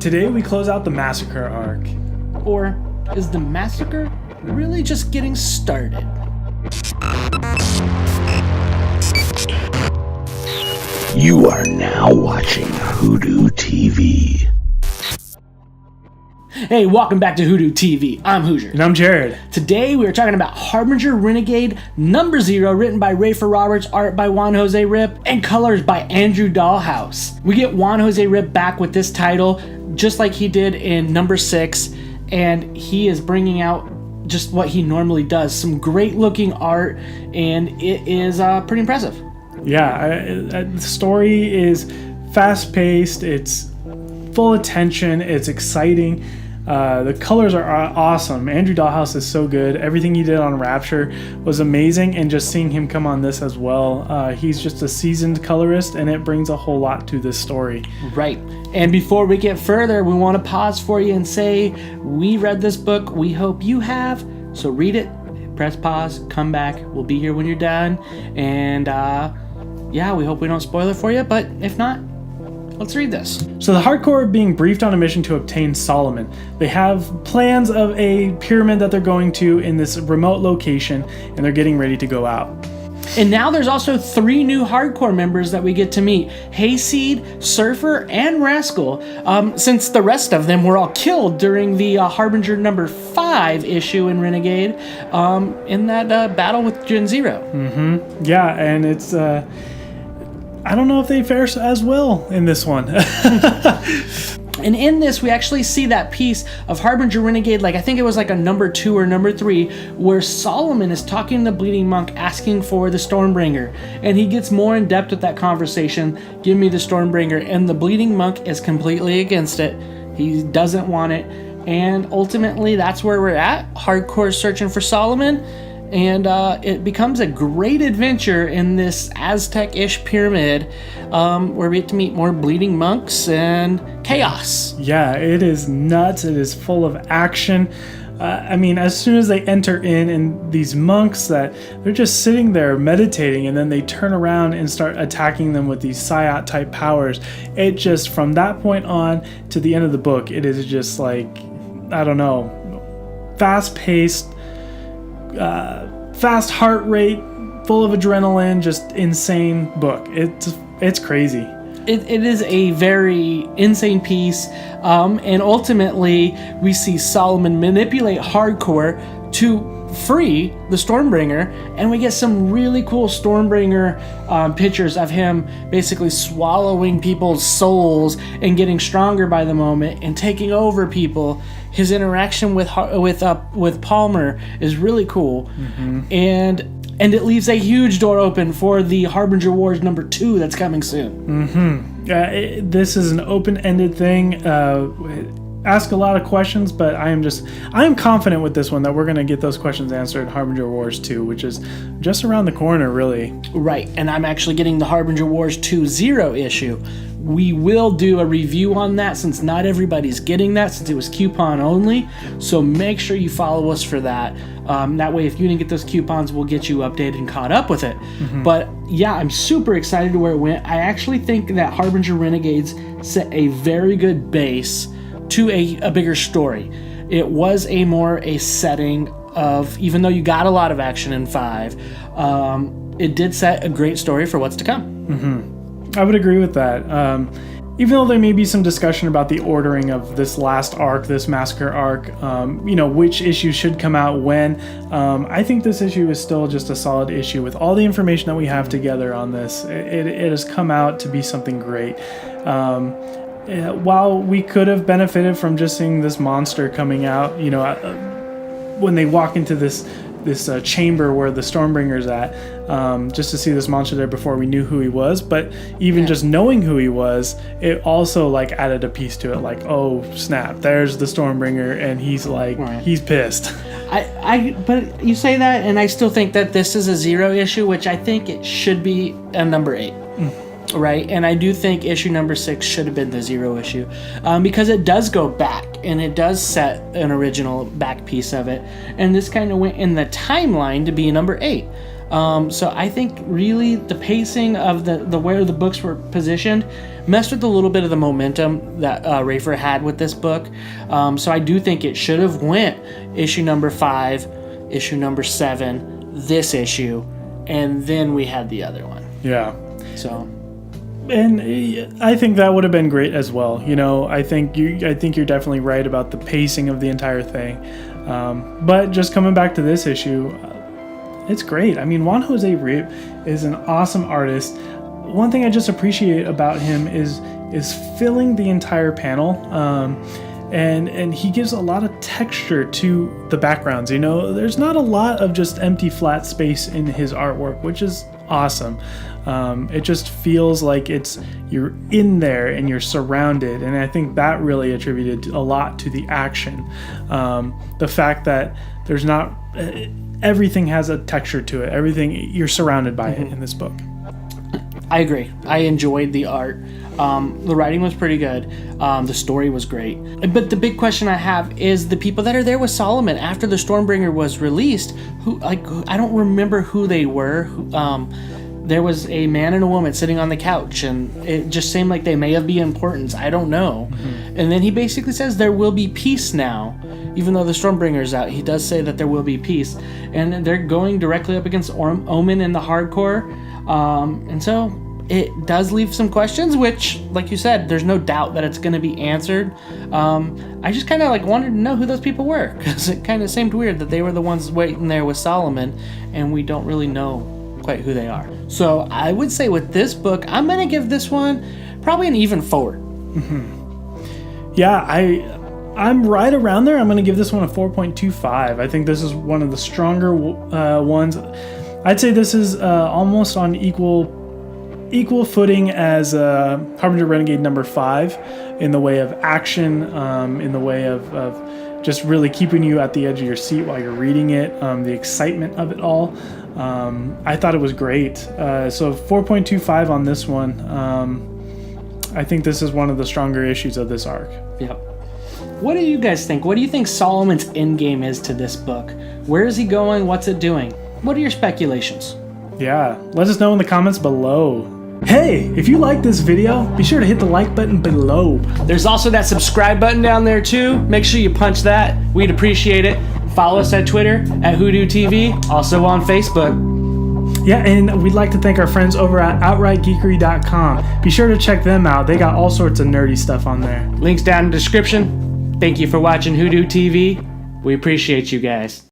Today we close out the Massacre arc. Or is the massacre really just getting started? You are now watching WhoDooTV. Hey, welcome back to WhoDooTV. I'm Hoosier. And I'm Jared. Today we are talking about Harbinger Renegade number 0, written by Rafer Roberts, art by Juan Jose Rip, and colors by Andrew Dalhouse. We get Juan Jose Rip back with this title, just like he did in number 6, and he is bringing out just what he normally does. Some great looking art, and it is pretty impressive. Yeah, the story is fast-paced, it's full of tension, it's exciting. The colors are awesome. Andrew Dalhouse is so good. Everything he did on Rapture was amazing, and just seeing him come on this as well, he's just a seasoned colorist, and it brings a whole lot to this story. Right. And before we get further, we want to pause for you and say we read this book. We hope you have. So read it, press pause, come back. We'll be here when you're done. And yeah, we hope we don't spoil it for you, but if not, let's read this. So the Hardcore are being briefed on a mission to obtain Solomon. They have plans of a pyramid that they're going to in this remote location, and they're getting ready to go out. And now there's also 3 new Hardcore members that we get to meet. Hayseed, Surfer, and Rascal, since the rest of them were all killed during the Harbinger number 5 issue in Renegade in that battle with Gen Zero. Mm-hmm. Yeah, and it's... I don't know if they fare as well in this one. And in this, we actually see that piece of Harbinger Renegade, like I think it was like a number 2 or number 3, where Solomon is talking to the Bleeding Monk asking for the Stormbringer. And he gets more in depth with that conversation, give me the Stormbringer, and the Bleeding Monk is completely against it. He doesn't want it. And ultimately, that's where we're at. Hardcore searching for Solomon. And it becomes a great adventure in this Aztec-ish pyramid where we get to meet more bleeding monks and chaos. Yeah, it is nuts. It is full of action. I mean, as soon as they enter in these monks that they're just sitting there meditating, and then they turn around and start attacking them with these Psyot type powers. It just, from that point on to the end of the book, it is just like, I don't know, fast-paced, fast heart rate, full of adrenaline, just insane book. It's crazy. It is a very insane piece, and ultimately we see Solomon manipulate Hardcore to free the Stormbringer, and we get some really cool Stormbringer pictures of him basically swallowing people's souls and getting stronger by the moment and taking over people. His interaction with Palmer is really cool, mm-hmm. and it leaves a huge door open for the Harbinger Wars number 2 that's coming soon. Mm-hmm. This is an open-ended thing. Ask a lot of questions, but I am confident with this one that we're going to get those questions answered in Harbinger Wars 2, which is just around the corner, really. Right, and I'm actually getting the Harbinger Wars 2.0 issue. We will do a review on that since not everybody's getting that, since it was coupon only. So make sure you follow us for that. That way, if you didn't get those coupons, we'll get you updated and caught up with it. Mm-hmm. But yeah, I'm super excited to where it went. I actually think that Harbinger Renegades set a very good base to a bigger story. It was a setting of, even though you got a lot of action in 5, it did set a great story for what's to come. Mm-hmm. I would agree with that. Even though there may be some discussion about the ordering of this last arc, this Massacre arc, which issue should come out when, I think this issue is still just a solid issue with all the information that we have together on this. It has come out to be something great. While we could have benefited from just seeing this monster coming out, when they walk into this chamber where the Stormbringer's at, just to see this monster there before we knew who he was. But even just knowing who he was, it also added a piece to it. Like, oh snap, there's the Stormbringer, and he's he's pissed. But you say that, and I still think that this is a 0 issue, which I think it should be a number 8. Right, and I do think issue number 6 should have been the 0 issue, because it does go back and it does set an original back piece of it, and this kind of went in the timeline to be number 8. So I think really the pacing of the where the books were positioned messed with a little bit of the momentum that Rafer had with this book. So I do think it should have went issue number 5, issue number 7, this issue, and then we had the other one. Yeah. So. And I think that would have been great as well. You know, I think you're definitely right about the pacing of the entire thing. But just coming back to this issue, it's great. I mean, Juan Jose Rip is an awesome artist. One thing I just appreciate about him is filling the entire panel. And he gives a lot of texture to the backgrounds. You know, there's not a lot of just empty flat space in his artwork, which is awesome. It just feels like you're in there and you're surrounded, and I think that really attributed a lot to the action. The fact that there's not everything has a texture to it. Everything, you're surrounded by it in this book. I agree. I enjoyed the art. The writing was pretty good. The story was great. But the big question I have is the people that are there with Solomon after the Stormbringer was released. I don't remember who they were. There was a man and a woman sitting on the couch, and it just seemed like they may have been importance. I don't know. And then he basically says there will be peace now. Even though the Stormbringer's out, he does say that there will be peace. And they're going directly up against Omen in the hardcore. And so it does leave some questions, which, like you said, there's no doubt that it's going to be answered. I just kind of wanted to know who those people were, because it kind of seemed weird that they were the ones waiting there with Solomon, and we don't really know quite who they are. So I would say with this book, I'm going to give this one probably an even 4. Yeah, I'm right around there. I'm going to give this one a 4.25. I think this is one of the stronger ones. I'd say this is almost on equal footing as Harbinger Renegade number 5 in the way of action, in the way of just really keeping you at the edge of your seat while you're reading it, the excitement of it all. I thought it was great. So 4.25 on this one. I think this is one of the stronger issues of this arc. Yep. What do you guys think? What do you think Solomon's endgame is to this book? Where is he going? What's it doing? What are your speculations? Yeah, let us know in the comments below. Hey, if you like this video, be sure to hit the like button below. There's also that subscribe button down there too. Make sure you punch that. We'd appreciate it. Follow us at Twitter at WhoDooTV, also on Facebook. Yeah, and we'd like to thank our friends over at OutrightGeekery.com. Be sure to check them out. They got all sorts of nerdy stuff on there. Links down in the description. Thank you for watching WhoDooTV. We appreciate you guys.